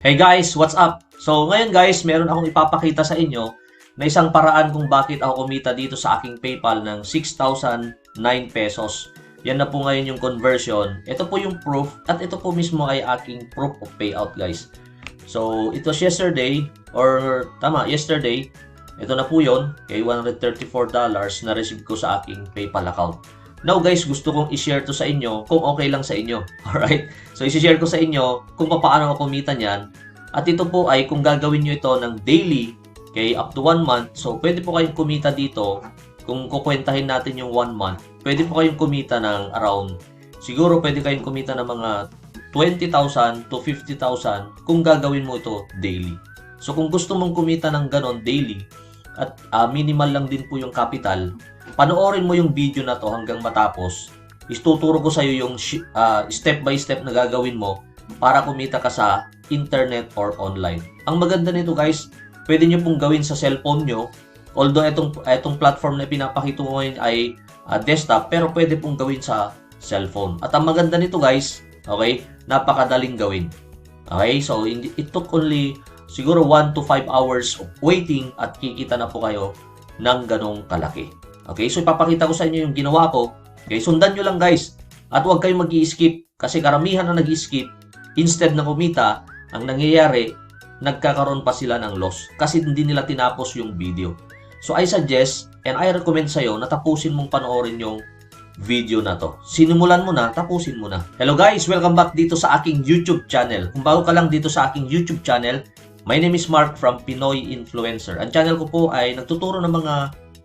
Hey guys, what's up? So ngayon guys, meron akong ipapakita sa inyo na isang paraan kung bakit ako kumita dito sa aking PayPal ng 6,009 pesos. Yan na po ngayon yung conversion. Ito po yung proof at ito po mismo ay aking proof of payout guys. So it was yesterday yesterday. Ito na po yun, kay $134 na receive ko sa aking PayPal account. Now guys, gusto kong i-share to sa inyo kung okay lang sa inyo. Alright? So i-share ko sa inyo kung paano ako kumita niyan. At ito po ay kung gagawin nyo ito ng daily, okay, up to 1 month. So pwede po kayong kumita dito. Kung kukwentahin natin yung 1 month, pwede po kayong kumita ng around, siguro pwede kayong kumita ng mga 20,000 to 50,000 kung gagawin mo ito daily. So kung gusto mong kumita ng ganon daily, at minimal lang din po yung capital, panoorin mo yung video na to hanggang matapos. Ituturo ko sa iyo yung step by step na gagawin mo para kumita ka sa internet or online. Ang maganda nito guys, pwede nyo pong gawin sa cellphone nyo. Although itong platform na pinapakita ko ngayon ay desktop, pero pwede pong gawin sa cellphone. At ang maganda nito guys, okay, napakadaling gawin. Okay, so it took only siguro 1 to 5 hours of waiting at kikita na po kayo ng ganong kalaki. Okay, so ipapakita ko sa inyo yung ginawa ko. Okay, sundan nyo lang guys. At huwag kayong mag-i-skip kasi karamihan na nag-i-skip, instead na kumita, ang nangyayari, nagkakaroon pa sila ng loss kasi hindi nila tinapos yung video. So I suggest and I recommend sa'yo na tapusin mong panoorin yung video na to. Sinimulan mo na, tapusin mo na. Hello guys, welcome back dito sa aking YouTube channel. Kung bago ka lang dito sa aking YouTube channel, my name is Mark from Pinoy Influencer. Ang channel ko po ay nagtuturo ng mga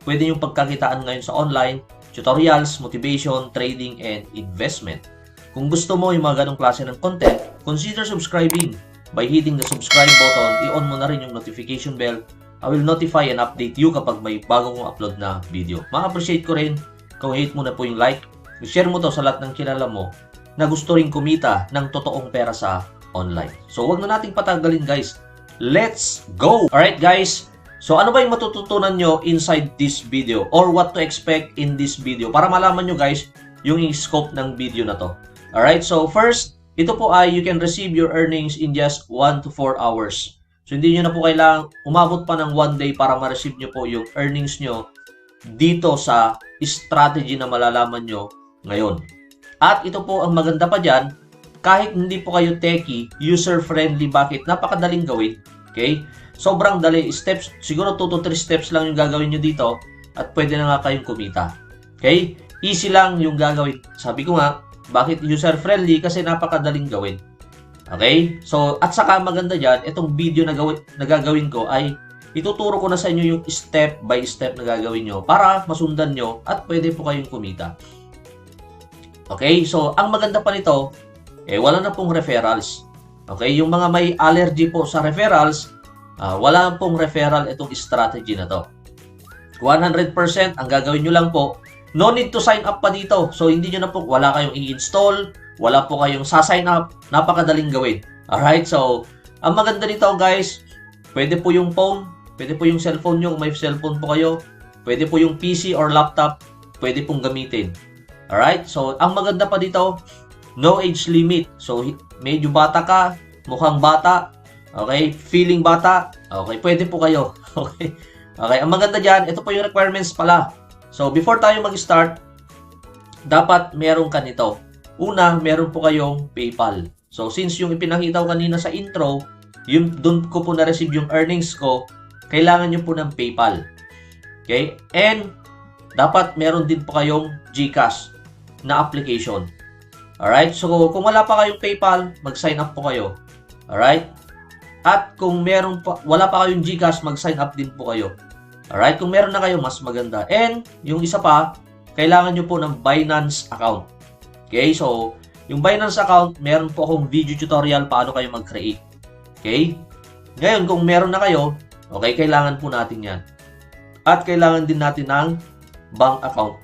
pwede yung pagkakitaan ngayon sa online, tutorials, motivation, trading, and investment. Kung gusto mo yung mga ganong klase ng content, consider subscribing by hitting the subscribe button. I-on mo na rin yung notification bell. I will notify and update you kapag may bago kong upload na video. Ma-appreciate ko rin kung hit mo na po yung like. I-share mo to sa lahat ng kilala mo na gusto rin kumita ng totoong pera sa online. So wag na nating patagalin guys. Let's go! Alright guys, so ano ba yung matututunan nyo inside this video or what to expect in this video para malaman nyo guys yung scope ng video na to. Alright, so first, ito po ay you can receive your earnings in just 1 to 4 hours. So hindi nyo na po kailangang umabot pa ng 1 day para ma-receive nyo po yung earnings nyo dito sa strategy na malalaman nyo ngayon. At ito po ang maganda pa dyan, kahit hindi po kayo techie, user-friendly, bakit? Napakadaling gawin. Okay? Sobrang dali. Steps, siguro 2 to 3 steps lang yung gagawin nyo dito at pwede na nga kayong kumita. Okay? Easy lang yung gagawin. Sabi ko nga, bakit user-friendly? Kasi napakadaling gawin. Okay? So, at saka maganda dyan, itong video na gagawin ko ay ituturo ko na sa inyo yung step by step na gagawin nyo para masundan nyo at pwede po kayong kumita. Okay? So, ang maganda pa nito, wala na pong referrals. Okay? Yung mga may allergy po sa referrals, wala pong referral itong strategy na to. 100% ang gagawin nyo lang po, no need to sign up pa dito. So, hindi nyo na po, wala kayong i-install, wala po kayong sa-sign up, napakadaling gawin. Alright? So, ang maganda nito guys, pwede po yung phone, pwede po yung cellphone nyo, kung may cellphone po kayo, pwede po yung PC or laptop, pwede pong gamitin. Alright? So, ang maganda pa dito, no age limit. So, medyo bata ka, mukhang bata, okay, feeling bata, okay, pwede po kayo. Okay? Okay, ang maganda dyan, ito po yung requirements pala. So, before tayo mag-start, dapat meron ka nito. Una, meron po kayong PayPal. So, since yung ipinakita ko kanina sa intro, doon ko po na-receive yung earnings ko, kailangan nyo po ng PayPal. Okay? And, dapat meron din po kayong GCash na application. Alright? So, kung wala pa kayong PayPal, mag-sign up po kayo. Alright? At kung wala pa kayong GCash, mag-sign up din po kayo. Alright? Kung meron na kayo, mas maganda. And, yung isa pa, kailangan nyo po ng Binance account. Okay? So, yung Binance account, meron po akong video tutorial paano kayo mag-create. Okay? Ngayon, kung meron na kayo, okay, kailangan po natin yan. At kailangan din natin ng bank account.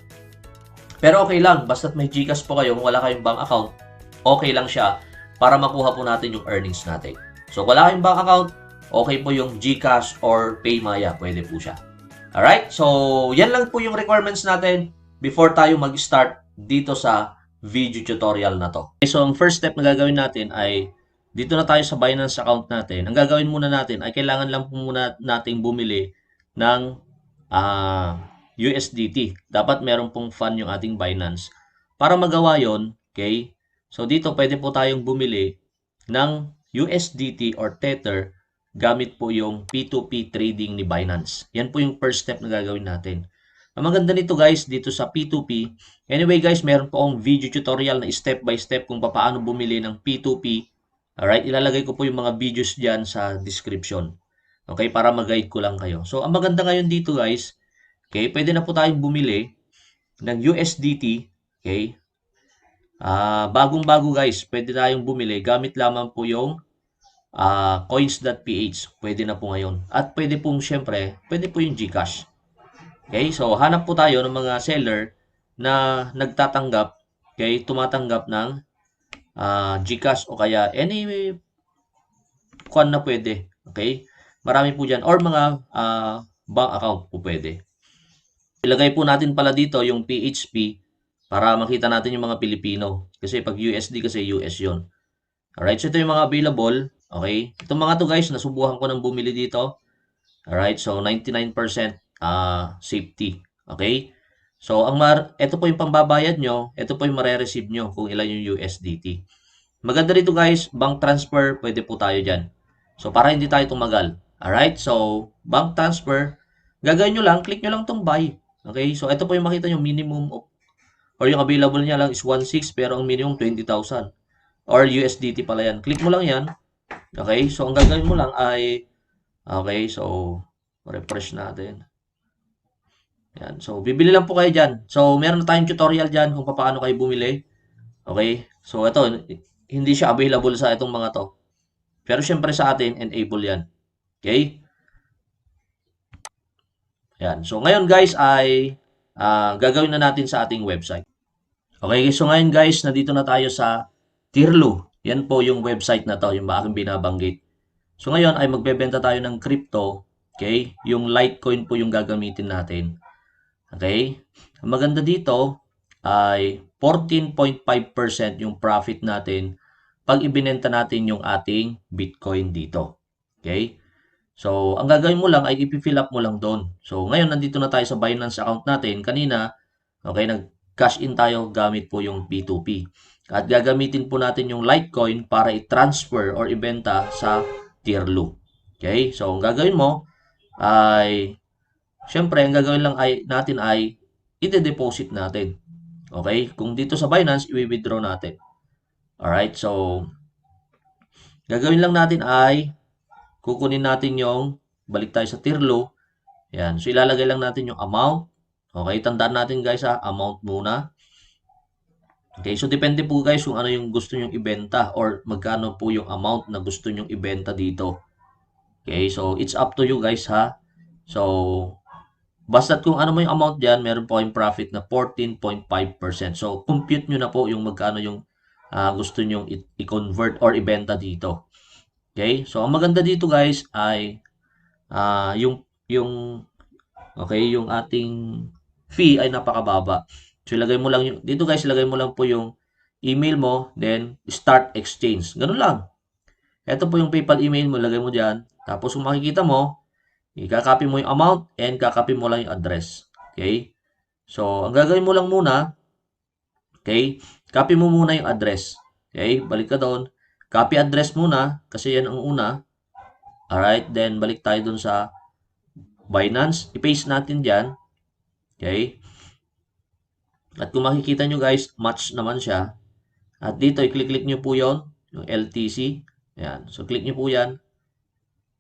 Pero okay lang, basta't may GCash po kayo, kung wala kayong bank account, okay lang siya para makuha po natin yung earnings natin. So, kung wala kayong bank account, okay po yung GCash or Paymaya, pwede po siya. Alright? So, yan lang po yung requirements natin before tayo mag-start dito sa video tutorial na to. Okay, so, ang first step na gagawin natin ay dito na tayo sa Binance account natin. Ang gagawin muna natin ay kailangan lang po muna nating bumili ng USDT. Dapat meron pong fund yung ating Binance. Para magawa yon, okay? So dito pwede po tayong bumili ng USDT or Tether gamit po yung P2P trading ni Binance. Yan po yung first step na gagawin natin. Ang maganda nito guys, dito sa P2P, anyway guys, meron po akong video tutorial na step by step kung paano bumili ng P2P. Alright, ilalagay ko po yung mga videos dyan sa description. Okay, para mag-guide ko lang kayo. So, ang maganda ngayon dito guys, okay, pwede na po tayong bumili ng USDT. Okay, bagong-bago guys, pwede tayong bumili gamit lamang po yung coins.ph. Pwede na po ngayon. At pwede pong syempre, pwede po yung GCash. Okay, so hanap po tayo ng mga seller na nagtatanggap, okay, tumatanggap ng GCash o kaya any kwan na pwede. Okay, marami po dyan. Or mga bank account po pwede. Ilagay po natin pala dito yung PHP para makita natin yung mga Pilipino. Kasi pag USD kasi US yon. Alright, so ito yung mga available. Okay, itong mga to guys, nasubukan ko ng bumili dito. Alright, so 99% safety. Okay? So, ito po yung pambabayad nyo, ito po yung mare-receive nyo kung ilan yung USDT. Maganda rito guys, bank transfer, pwede po tayo dyan. So, para hindi tayo tumagal. Alright? So, bank transfer, gagawin nyo lang, click nyo lang tong buy. Okay? So, ito po yung makita nyo, minimum or yung available niya lang is 1.6 pero ang minimum 20,000. Or USDT pala yan. Click mo lang yan. Okay? So, ang gagawin mo lang ay, okay, so, refresh natin. Yan. So, bibili lang po kayo dyan. So, meron na tayong tutorial dyan kung paano kayo bumili. Okay? So, ito, hindi siya available sa itong mga to. Pero, syempre sa atin, enable yan. Okay? Yan. So, ngayon guys ay gagawin na natin sa ating website. Okay? So, ngayon guys, nandito na tayo sa Tirlu. Yan po yung website na to, yung aking binabanggit. So, ngayon ay magbebenta tayo ng crypto. Okay? Yung Litecoin po yung gagamitin natin. Okay? Ang maganda dito ay 14.5% yung profit natin pag ibinenta natin yung ating Bitcoin dito. Okay? So, ang gagawin mo lang ay ipi-fill up mo lang doon. So, ngayon nandito na tayo sa Binance account natin. Kanina, okay, nag-cash in tayo gamit po yung P2P. At gagamitin po natin yung Litecoin para i-transfer or ibenta sa Tirlu. Okay? So, ang gagawin mo ay siyempre, ang gagawin lang natin ay ide-deposit natin. Okay? Kung dito sa Binance, i-withdraw natin. Alright? So, gagawin lang natin ay kukunin natin yung, balik tayo sa Tirlu. Yan. So, ilalagay lang natin yung amount. Okay? Tandaan natin guys amount muna. Okay? So, depende po guys kung ano yung gusto nyong ibenta or magkano po yung amount na gusto nyong ibenta dito. Okay? So, it's up to you guys So, basta't kung ano mo yung amount dyan, meron po kayong profit na 14.5%. So, compute nyo na po yung magkano yung gusto nyo i-convert or ibenta dito. Okay? So, ang maganda dito guys ay yung ating fee ay napakababa. So, ilagay mo lang dito guys, ilagay mo lang po yung email mo, then start exchange. Ganun lang. Ito po yung PayPal email mo, ilagay mo dyan. Tapos, kung makikita mo, i-copy mo yung amount and kakopy mo lang yung address. Okay? So, ang gagawin mo lang muna, okay, copy mo muna yung address. Okay? Balik ka doon. Copy address muna kasi yan ang una. Alright? Then, balik tayo doon sa Binance. I-paste natin dyan. Okay? At kung makikita nyo guys, match naman siya. At dito, i-click nyo po yung LTC. Ayan. So, click nyo po yan.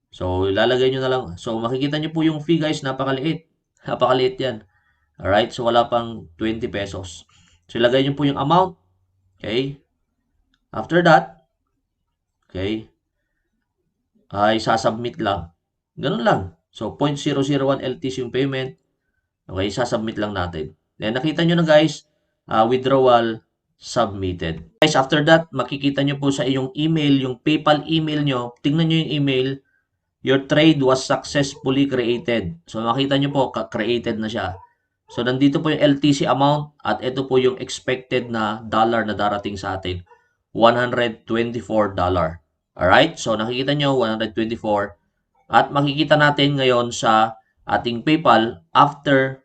So, ilalagay nyo na lang. So, makikita nyo po yung fee guys, napakaliit. Napakaliit yan. Alright, so wala pang 20 pesos. So, ilagay nyo po yung amount. Okay. After that, okay, ay sasubmit lang. Ganun lang. So, 0.001 LTC yung payment. Okay, sasubmit lang natin. Then, nakita nyo na guys, withdrawal submitted. Guys, after that, makikita nyo po sa iyong email, yung PayPal email nyo. Tingnan nyo yung email. Your trade was successfully created. So, makita nyo po, created na siya. So, nandito po yung LTC amount at ito po yung expected na dollar na darating sa atin. $124. Alright? So, nakikita nyo, 124. At makikita natin ngayon sa ating PayPal after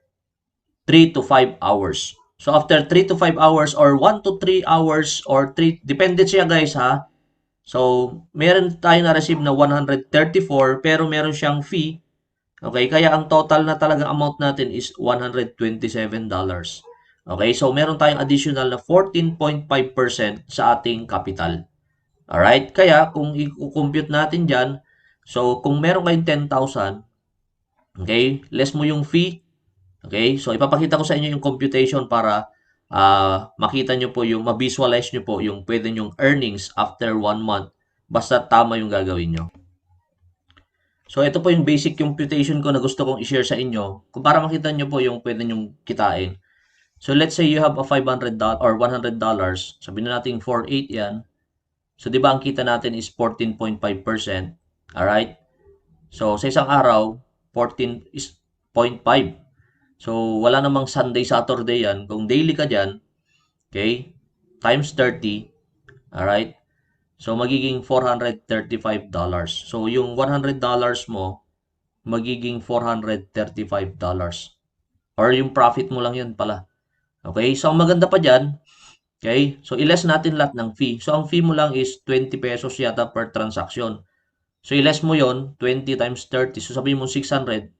3 to 5 hours. So, after 3 to 5 hours or 1 to 3 hours or 3, depende siya guys ha. So, meron tayo na-receive na 134 pero meron siyang fee. Okay, kaya ang total na talagang amount natin is $127. Okay, so meron tayong additional na 14.5% sa ating capital. Alright, kaya kung i-compute natin dyan, so kung meron kayong 10,000, okay, less mo yung fee, okay, so ipapakita ko sa inyo yung computation para makita nyo po yung, ma-visualize nyo po yung pwede nyong earnings after 1 month, basta tama yung gagawin nyo. So, ito po yung basic computation ko na gusto kong i-share sa inyo kung para makita nyo po yung pwede nyong kitain. So, let's say you have a $500 or $100. Sabihin na natin 4.8 yan. So, di ba ang kita natin is 14.5%. Alright? So, sa isang araw, 14 is 0.5. So, wala namang Sunday, Saturday yan. Kung daily ka dyan, okay, times 30, alright? So, magiging $435. So, yung $100 mo, magiging $435. Or yung profit mo lang yun pala. Okay? So, ang maganda pa dyan, okay? So, i-less natin lahat ng fee. So, ang fee mo lang is 20 pesos yata per transaction. So, i-less mo yon 20 times 30. So, sabihin mo 600.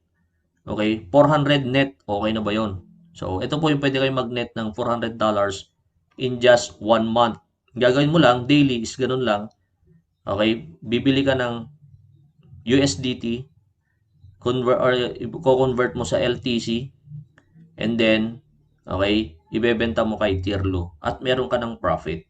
Okay? 400 net. Okay na ba yon? So, ito po yung pwede kayo mag-net ng $400 in just 1 month. Gagawin mo lang, daily is ganun lang. Okay? Bibili ka ng USDT, i-convert mo sa LTC, and then, okay, ibebenta mo kay Tirlo at meron ka ng profit.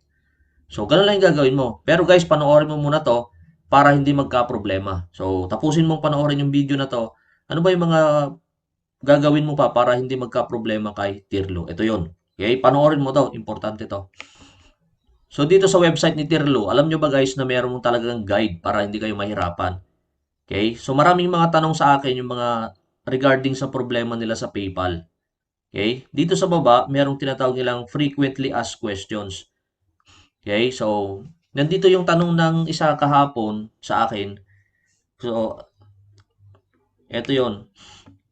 So, ganun lang yung gagawin mo. Pero guys, panoorin mo muna to para hindi magka-problema. So, tapusin mong panoorin yung video na to. Ano ba yung mga gagawin mo pa para hindi magka-problema kay Tirlo? Ito yon. Okay, panoorin mo to. Importante to. So, dito sa website ni Tirlo, alam nyo ba guys na meron mong talagang guide para hindi kayo mahirapan? Okay? So, maraming mga tanong sa akin yung mga regarding sa problema nila sa PayPal. Okay? Dito sa baba, merong tinatawag nilang frequently asked questions. Okay? So, nandito yung tanong ng isa kahapon sa akin. So, eto yon.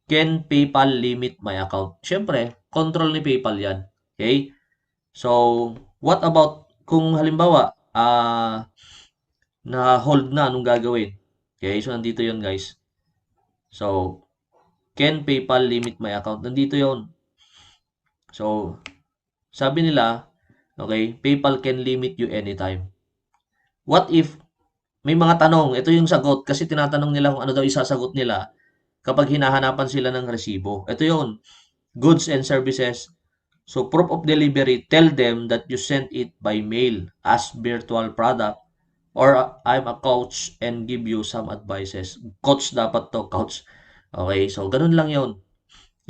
Can PayPal limit my account? Siyempre, control ni PayPal yan. Okay? So, what about kung halimbawa, na hold na, anong gagawin? Okay? So, nandito yon guys. So, can PayPal limit my account? Nandito yon. So, sabi nila, okay, PayPal can limit you anytime. What if, may mga tanong, ito yung sagot, kasi tinatanong nila kung ano daw isasagot nila kapag hinahanapan sila ng resibo. Ito yon, goods and services. So, proof of delivery, tell them that you sent it by mail as virtual product or I'm a coach and give you some advices. Coach dapat to, coach. Okay, so ganun lang yon.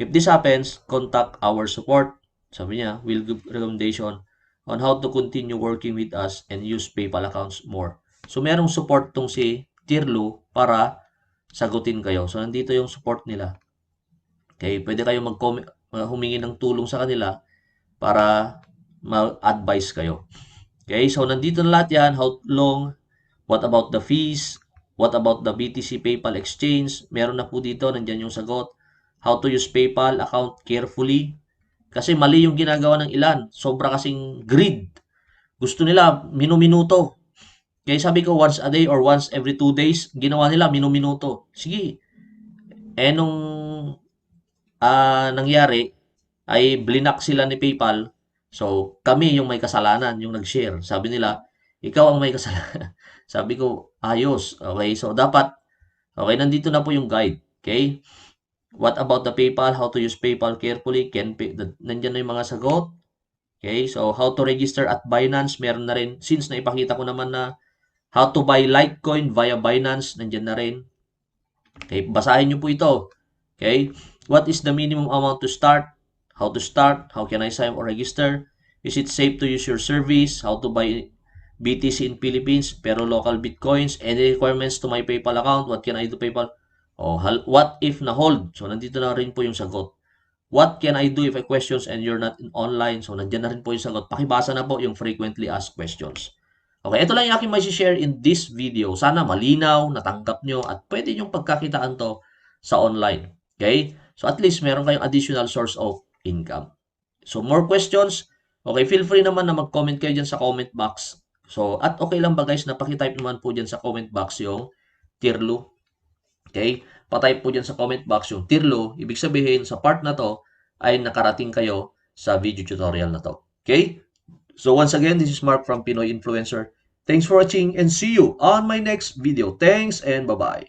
If this happens, contact our support. Sabi niya, we'll give recommendation on how to continue working with us and use PayPal accounts more. So, merong support tong si Tirlo para sagutin kayo. So, nandito yung support nila. Okay, pwede kayo humingi ng tulong sa kanila para ma-advise kayo. Okay, so nandito na lahat yan. How long? What about the fees? What about the BTC PayPal exchange? Meron na po dito, nandyan yung sagot. How to use PayPal account carefully. Kasi mali yung ginagawa ng ilan. Sobra kasing greed. Gusto nila minuminuto. Kaya sabi ko once a day or once every 2 days, ginawa nila minuminuto. Sige. Eh nung nangyari ay blinak sila ni PayPal. So kami yung may kasalanan, yung nag-share. Sabi nila, ikaw ang may kasalanan. Sabi ko, ayos. Okay, so dapat, okay, nandito na po yung guide. Okay? What about the PayPal? How to use PayPal carefully? Nandiyan na yung mga sagot. Okay, so how to register at Binance, meron na rin. Since naipakita ko naman na how to buy Litecoin via Binance, nandiyan na rin. Okay, basahin nyo po ito. Okay, what is the minimum amount to start? How to start? How can I sign or register? Is it safe to use your service? How to buy BTC in Philippines pero local Bitcoins? Any requirements to my PayPal account? What can I do PayPal? Oh, what if na hold? So, nandito na rin po yung sagot. What can I do if I questions and you're not online? So, nandiyan na rin po yung sagot. Pakibasa na po yung frequently asked questions. Okay, ito lang yung aking may share in this video. Sana malinaw, natanggap nyo, at pwede nyong pagkakitaan to sa online. Okay? So at least meron kayong additional source of income. So more questions? Okay, feel free naman na mag-comment kayo dyan sa comment box. So, at okay lang ba guys na pakitype naman po dyan sa comment box yung Tirlo. Okay? Patype po dyan sa comment box yung Tirlo. Ibig sabihin, sa part na to, ay nakarating kayo sa video tutorial na to. Okay? So once again, this is Mark from Pinoy Influencer. Thanks for watching and see you on my next video. Thanks and bye-bye.